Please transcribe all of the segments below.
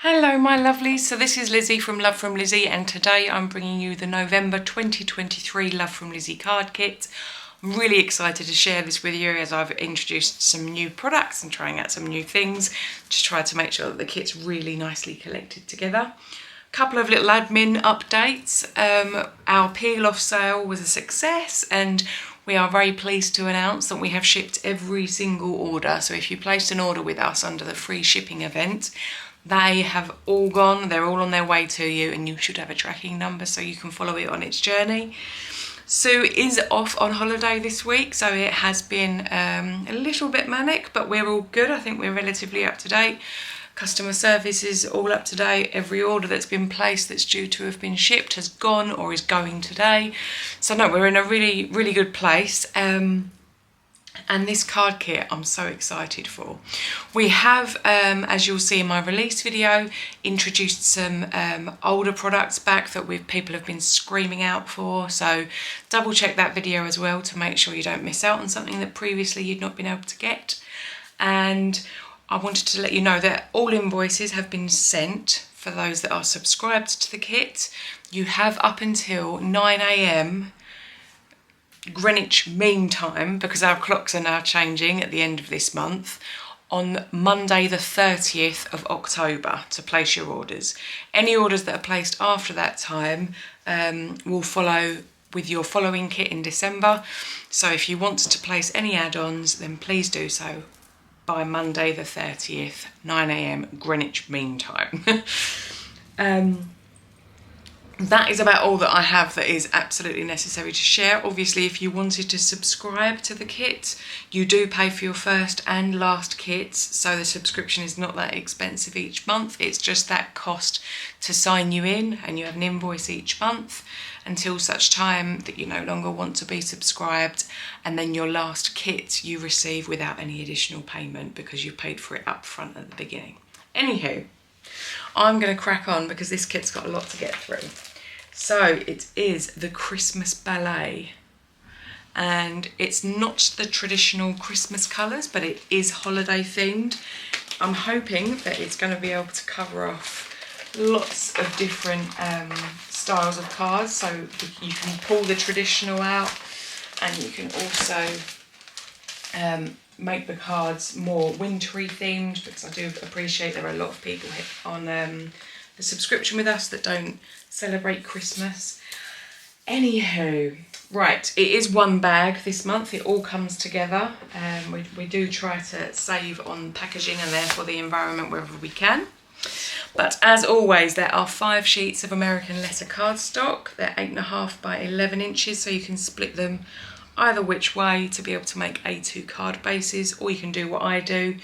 Hello my lovelies, so this is Lizzie from Love from Lizzie, and today I'm bringing you the November 2023 Love from Lizzie card kit. I'm really excited to share this with you as I've introduced some new products and trying out some new things to try to make sure that the kit's really nicely collected together. A couple of little admin updates. Our peel off sale was a success and we are very pleased to announce that we have shipped every single order. So if you placed an order with us under the free shipping event, they have all gone, they're all on their way to you, and you should have a tracking number so you can follow it on its journey. Sue is off on holiday this week, so it has been a little bit manic, but we're all good. I think we're relatively up to date. Customer service is all up to date. Every order that's been placed that's due to have been shipped has gone or is going today. So no, we're in a really, really good place. And this card kit I'm so excited for. We have, as you'll see in my release video, introduced some older products back that people have been screaming out for. So double check that video as well to make sure you don't miss out on something that previously you'd not been able to get. And I wanted to let you know that all invoices have been sent for those that are subscribed to the kit. You have up until 9 AM Greenwich Mean Time, because our clocks are now changing at the end of this month, on Monday the 30th of October to place your orders. Any orders that are placed after that time will follow with your following kit in December. So if you want to place any add-ons, then please do so by Monday the 30th, 9 AM Greenwich Mean Time. That is about all that I have that is absolutely necessary to share. Obviously, if you wanted to subscribe to the kit, you do pay for your first and last kits, so the subscription is not that expensive each month. It's just that cost to sign you in, and you have an invoice each month until such time that you no longer want to be subscribed, and then your last kit you receive without any additional payment because you paid for it up front at the beginning. Anywho, I'm going to crack on because this kit's got a lot to get through. So it is the Christmas Ballet, and it's not the traditional Christmas colours, but it is holiday themed. I'm hoping that it's going to be able to cover off lots of different styles of cards, so you can pull the traditional out and you can also make the cards more wintry themed, because I do appreciate there are a lot of people on the subscription with us that don't celebrate Christmas. Anywho, right, it is one bag this month. It all comes together. We do try to save on packaging and therefore the environment wherever we can. But as always, there are 5 sheets of American letter cardstock. They're 8.5 by 11 inches, so you can split them either which way to be able to make A2 card bases, or you can do what I do.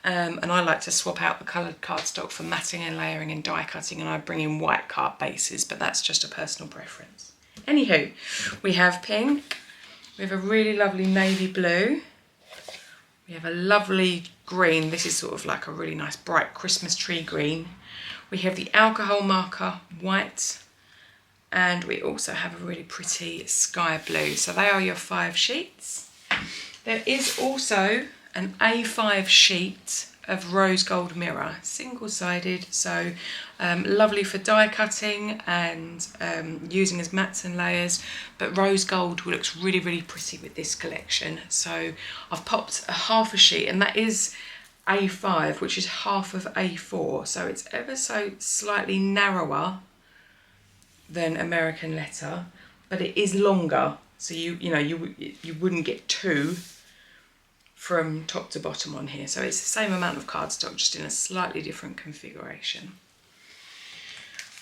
And I like to swap out the coloured cardstock for matting and layering and die cutting, and I bring in white card bases, but that's just a personal preference. Anywho, we have pink, we have a really lovely navy blue, we have a lovely green. This is sort of like a really nice bright Christmas tree green. We have the alcohol marker white, and we also have a really pretty sky blue. So they are your 5 sheets. There is also an A5 sheet of rose gold mirror, single-sided, so lovely for die cutting and using as mats and layers, but rose gold looks really, really pretty with this collection. So I've popped a half a sheet, and that is A5, which is half of A4, so it's ever so slightly narrower than American letter, but it is longer, so you wouldn't get 2 from top to bottom on here. So it's the same amount of cardstock, just in a slightly different configuration.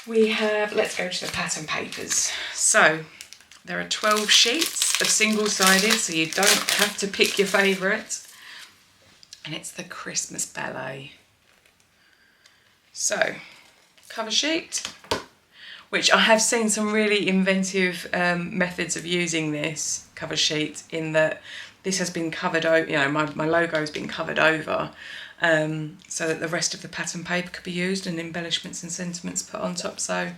We have, let's go to the pattern papers. So there are 12 sheets of single-sided, so you don't have to pick your favourite, and it's the Christmas Ballet. So cover sheet, which I have seen some really inventive methods of using this cover sheet, in that this has been covered over, my logo has been covered over, so that the rest of the pattern paper could be used and embellishments and sentiments put on top. So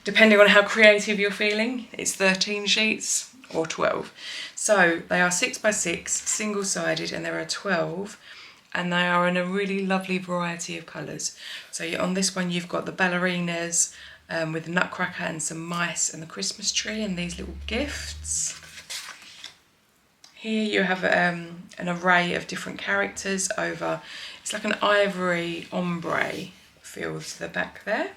depending on how creative you're feeling, it's 13 sheets or 12. So they are 6 by 6, single-sided, and there are 12 and they are in a really lovely variety of colours. So on this one you've got the ballerinas with the nutcracker and some mice and the Christmas tree and these little gifts. Here you have an array of different characters over, it's like an ivory ombre feel to the back there.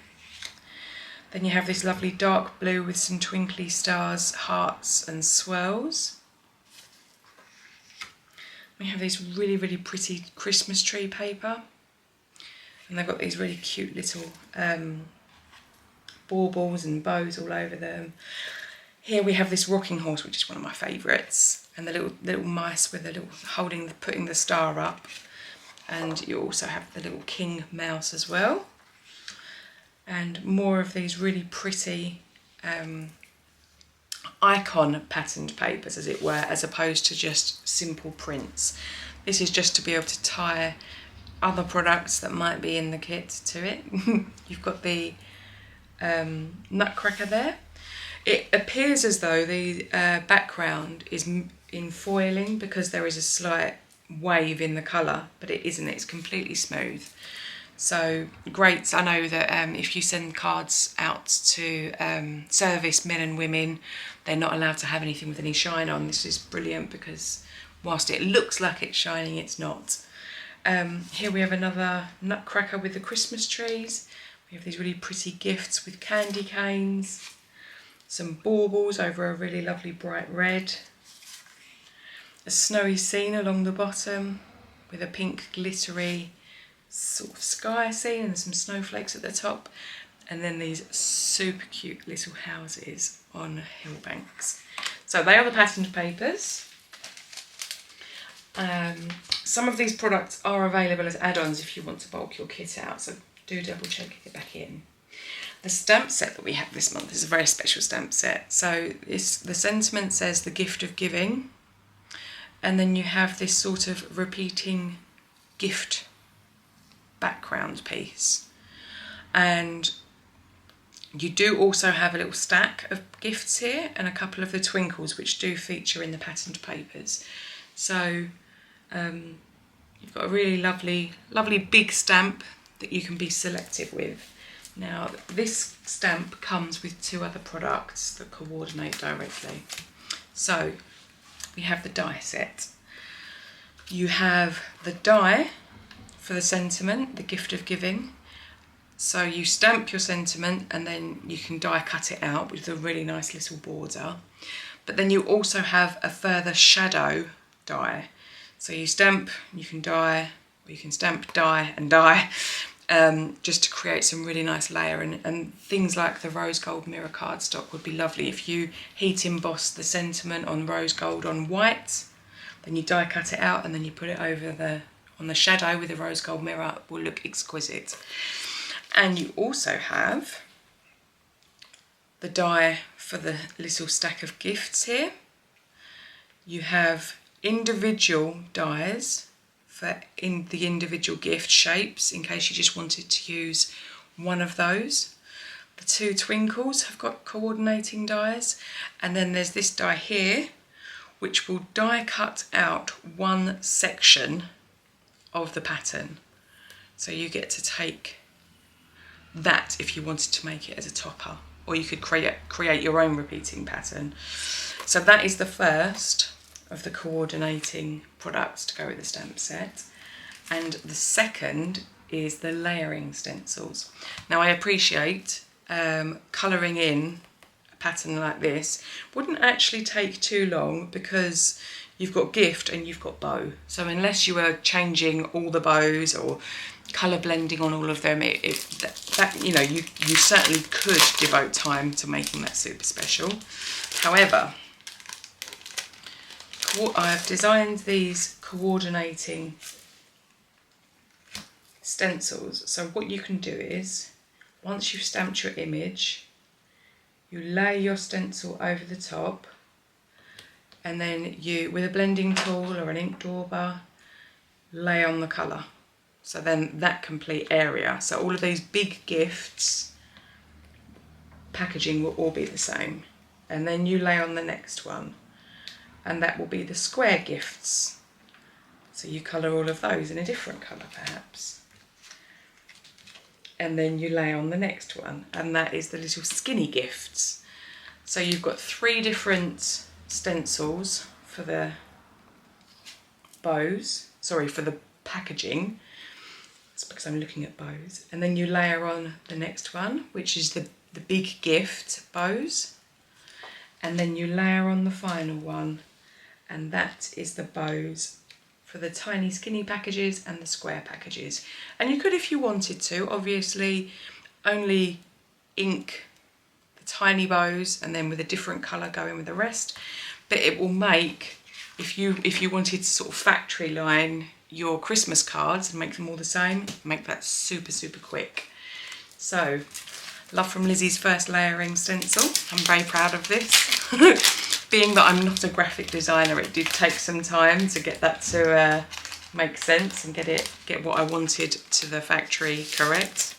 Then you have this lovely dark blue with some twinkly stars, hearts and swirls. We have this really, really pretty Christmas tree paper. And they've got these really cute little baubles and bows all over them. Here we have this rocking horse, which is one of my favourites. And the little mice with the putting the star up. And you also have the little king mouse as well. And more of these really pretty icon patterned papers, as it were, as opposed to just simple prints. This is just to be able to tie other products that might be in the kit to it. You've got the nutcracker there. It appears as though the background is in foiling because there is a slight wave in the colour, but it isn't, it's completely smooth. So great. I know that if you send cards out to service men and women, they're not allowed to have anything with any shine on. This is brilliant because whilst it looks like it's shining, it's not. Here we have another nutcracker with the Christmas trees. We have these really pretty gifts with candy canes, some baubles over a really lovely bright red, a snowy scene along the bottom with a pink glittery sort of sky scene and some snowflakes at the top, and then these super cute little houses on hill banks. So they are the patterned papers. Some of these products are available as add-ons if you want to bulk your kit out, so do double check it back in. The stamp set that we have this month is a very special stamp set. So the sentiment says the gift of giving, and then you have this sort of repeating gift background piece, and you do also have a little stack of gifts here and a couple of the twinkles which do feature in the patterned papers. So you've got a really lovely big stamp that you can be selective with. Now this stamp comes with two other products that coordinate directly. So we have the die set. You have the die for the sentiment, the gift of giving. So you stamp your sentiment and then you can die cut it out with a really nice little border. But then you also have a further shadow die. So you stamp, you can die, or you can stamp, die and die, just to create some really nice layer. And things like the rose gold mirror cardstock would be lovely. If you heat emboss the sentiment on rose gold on white, then you die cut it out and then you put it over on the shadow with the rose gold mirror, will look exquisite. And you also have the die for the little stack of gifts here. You have individual dies for the individual gift shapes in case you just wanted to use one of those. The two twinkles have got coordinating dies, and then there's this die here which will die cut out one section of the pattern. So you get to take that if you wanted to make it as a topper, or you could create your own repeating pattern. So that is the first of the coordinating products to go with the stamp set, and the second is the layering stencils. Now I appreciate colouring in a pattern like this wouldn't actually take too long because you've got gift and you've got bow, so unless you were changing all the bows or colour blending on all of them, you certainly could devote time to making that super special. However, I've designed these coordinating stencils. So what you can do is, once you've stamped your image, you lay your stencil over the top, and then you, with a blending tool or an ink dauber, lay on the colour. So then that complete area, so all of these big gifts, packaging will all be the same. And then you lay on the next one, and that will be the square gifts So you colour all of those in a different colour perhaps. And then you lay on the next one, and that is the little skinny gifts. So you've got 3 different stencils for the bows, sorry, for the packaging. It's because I'm looking at bows. And then you layer on the next one, which is the big gift bows. And then you layer on the final one, and that is the bows for the tiny skinny packages and the square packages. And you could, if you wanted to, obviously only ink the tiny bows and then with a different colour go in with the rest. But it will make, if you wanted to sort of factory line your Christmas cards and make them all the same, make that super, super quick. So, love from Lizzie's first layering stencil. I'm very proud of this. Being that I'm not a graphic designer, it did take some time to get that to make sense and get what I wanted to the factory correct.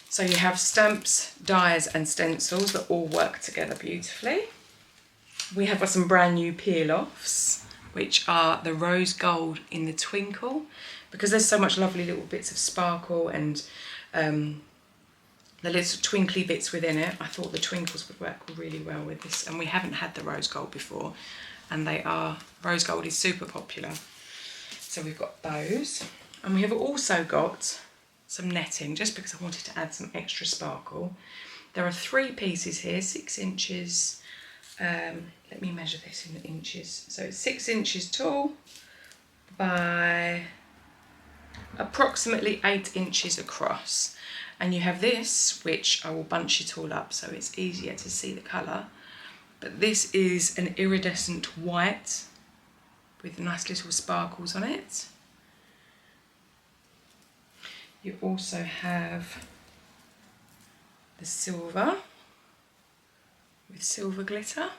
So you have stamps, dies and stencils that all work together beautifully. We have got some brand new peel-offs, which are the rose gold in the twinkle, because there's so much lovely little bits of sparkle and the little twinkly bits within it. I thought the twinkles would work really well with this, and we haven't had the rose gold before, and rose gold is super popular. So we've got those, and we have also got some netting, just because I wanted to add some extra sparkle. There are 3 pieces here, 6 inches, let me measure this in inches. So it's 6 inches tall by approximately 8 inches across. And you have this, which I will bunch it all up so it's easier to see the colour. But this is an iridescent white with nice little sparkles on it. You also have the silver with silver glitter.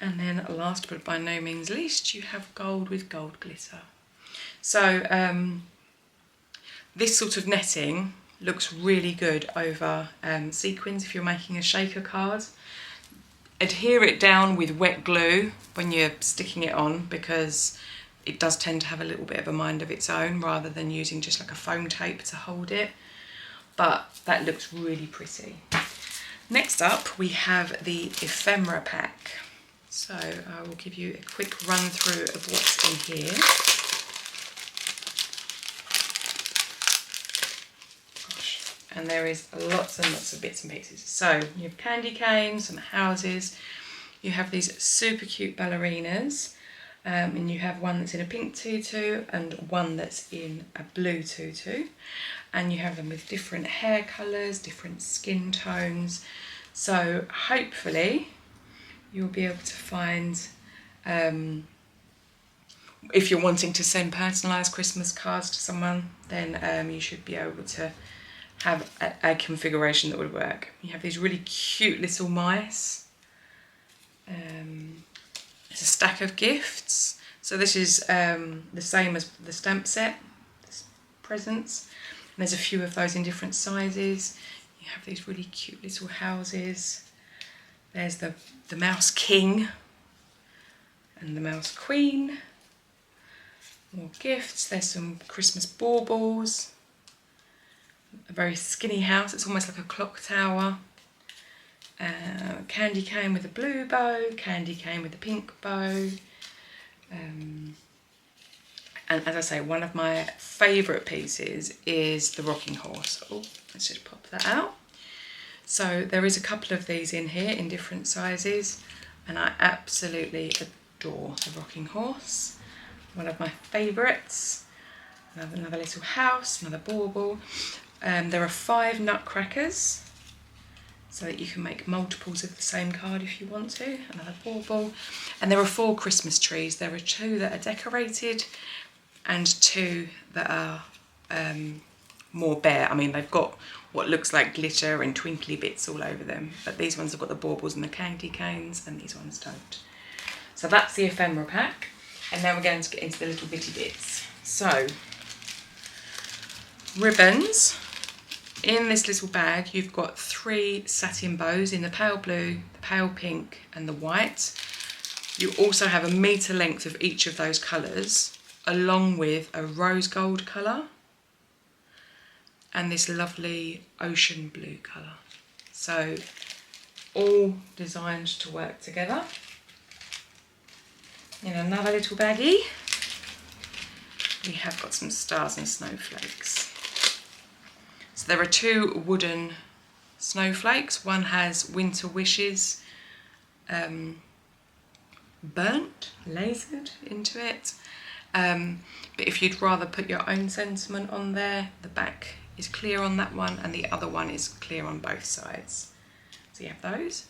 And then last but by no means least, you have gold with gold glitter. So this sort of netting looks really good over sequins if you're making a shaker card. Adhere it down with wet glue when you're sticking it on, because it does tend to have a little bit of a mind of its own rather than using just like a foam tape to hold it. But that looks really pretty. Next up we have the Ephemera pack. So I will give you a quick run through of what's in here. And there is lots and lots of bits and pieces. So you have candy canes, some houses, you have these super cute ballerinas, and you have one that's in a pink tutu and one that's in a blue tutu, and you have them with different hair colours, different skin tones. So hopefully you'll be able to find, if you're wanting to send personalised Christmas cards to someone, then you should be able to have a configuration that would work. You have these really cute little mice. It's a stack of gifts. So this is the same as the stamp set, this presents. And there's a few of those in different sizes. You have these really cute little houses. There's the mouse king and the mouse queen. More gifts. There's some Christmas baubles. A very skinny house, it's almost like a clock tower. Candy cane with a blue bow, candy cane with a pink bow. And as I say, one of my favourite pieces is the rocking horse. Oh, let's just pop that out. So there is a couple of these in here in different sizes, and I absolutely adore the rocking horse. One of my favourites. Another little house, another bauble. There are 5 nutcrackers, so that you can make multiples of the same card if you want to. Another bauble. And there are 4 Christmas trees. There are 2 that are decorated and 2 that are more bare. I mean, they've got what looks like glitter and twinkly bits all over them, but these ones have got the baubles and the candy canes, and these ones don't. So that's the ephemera pack. And now we're going to get into the little bitty bits. So, ribbons. In this little bag you've got 3 satin bows in the pale blue, the pale pink and the white. You also have a metre length of each of those colours, along with a rose gold colour and this lovely ocean blue colour. So all designed to work together. In another little baggie, we have got some stars and snowflakes. So there are 2 wooden snowflakes. One has winter wishes burnt, lasered into it. But if you'd rather put your own sentiment on there, the back is clear on that one and the other one is clear on both sides. So you have those.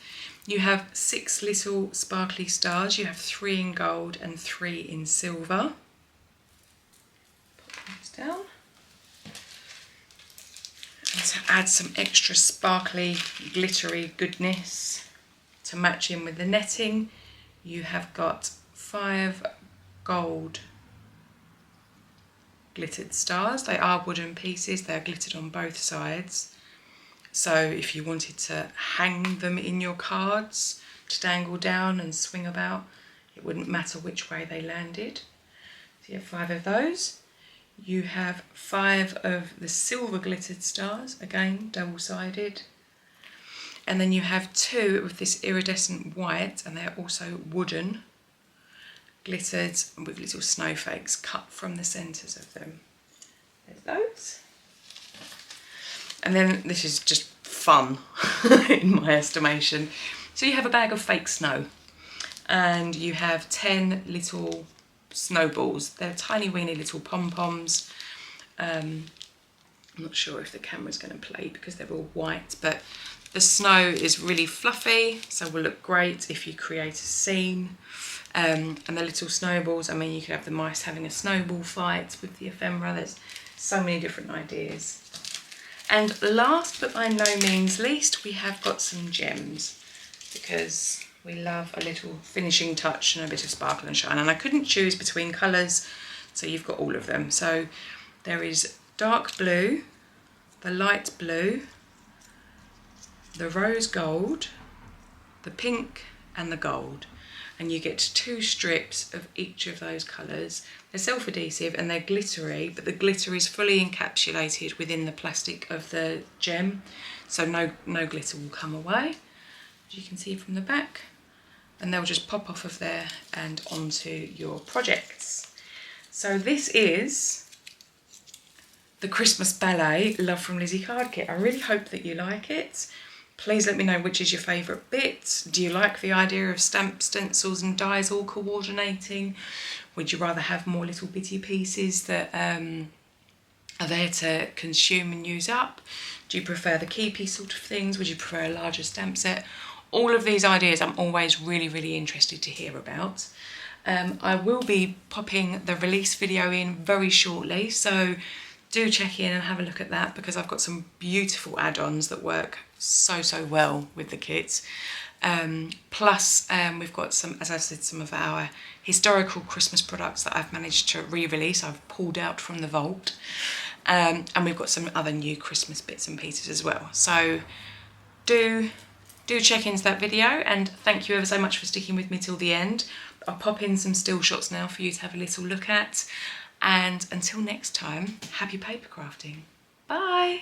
You have 6 little sparkly stars. You have 3 in gold and 3 in silver. Pop those down. And to add some extra sparkly, glittery goodness to match in with the netting, you have got 5 gold glittered stars. They are wooden pieces, they're glittered on both sides. So if you wanted to hang them in your cards to dangle down and swing about, it wouldn't matter which way they landed. So you have 5 of those. You have 5 of the silver glittered stars, again double-sided. And then you have 2 of this iridescent white, and they're also wooden, glittered with little snowflakes cut from the centres of them. There's those. And then this is just fun in my estimation. So you have a bag of fake snow and you have 10 little snowballs. They're tiny weeny little pom-poms. I'm not sure if the camera's going to play because they're all white, but the snow is really fluffy, so will look great if you create a scene. And the little snowballs, I mean, you could have the mice having a snowball fight with the ephemera. There's so many different ideas. And last but by no means least, we have got some gems, because we love a little finishing touch and a bit of sparkle and shine. And I couldn't choose between colours, so you've got all of them. So there is dark blue, the light blue, the rose gold, the pink and the gold. And you get 2 strips of each of those colours. They're self-adhesive and they're glittery, but the glitter is fully encapsulated within the plastic of the gem, so no glitter will come away, as you can see from the back. And they'll just pop off of there and onto your projects. So this is the Christmas Ballet Love from Lizi card kit. I really hope that you like it. Please let me know which is your favourite bit. Do you like the idea of stamp stencils and dies all coordinating? Would you rather have more little bitty pieces that are there to consume and use up? Do you prefer the keepy sort of things? Would you prefer a larger stamp set? All of these ideas I'm always really interested to hear about. I will be popping the release video in very shortly, so do check in and have a look at that, because I've got some beautiful add-ons that work so well with the kits. Plus we've got some, as I said, some of our historical Christmas products that I've managed to re-release. I've pulled out from the vault, and we've got some other new Christmas bits and pieces as well. So do check into that video, and thank you ever so much for sticking with me till the end. I'll pop in some still shots now for you to have a little look at. And until next time, happy paper crafting. Bye!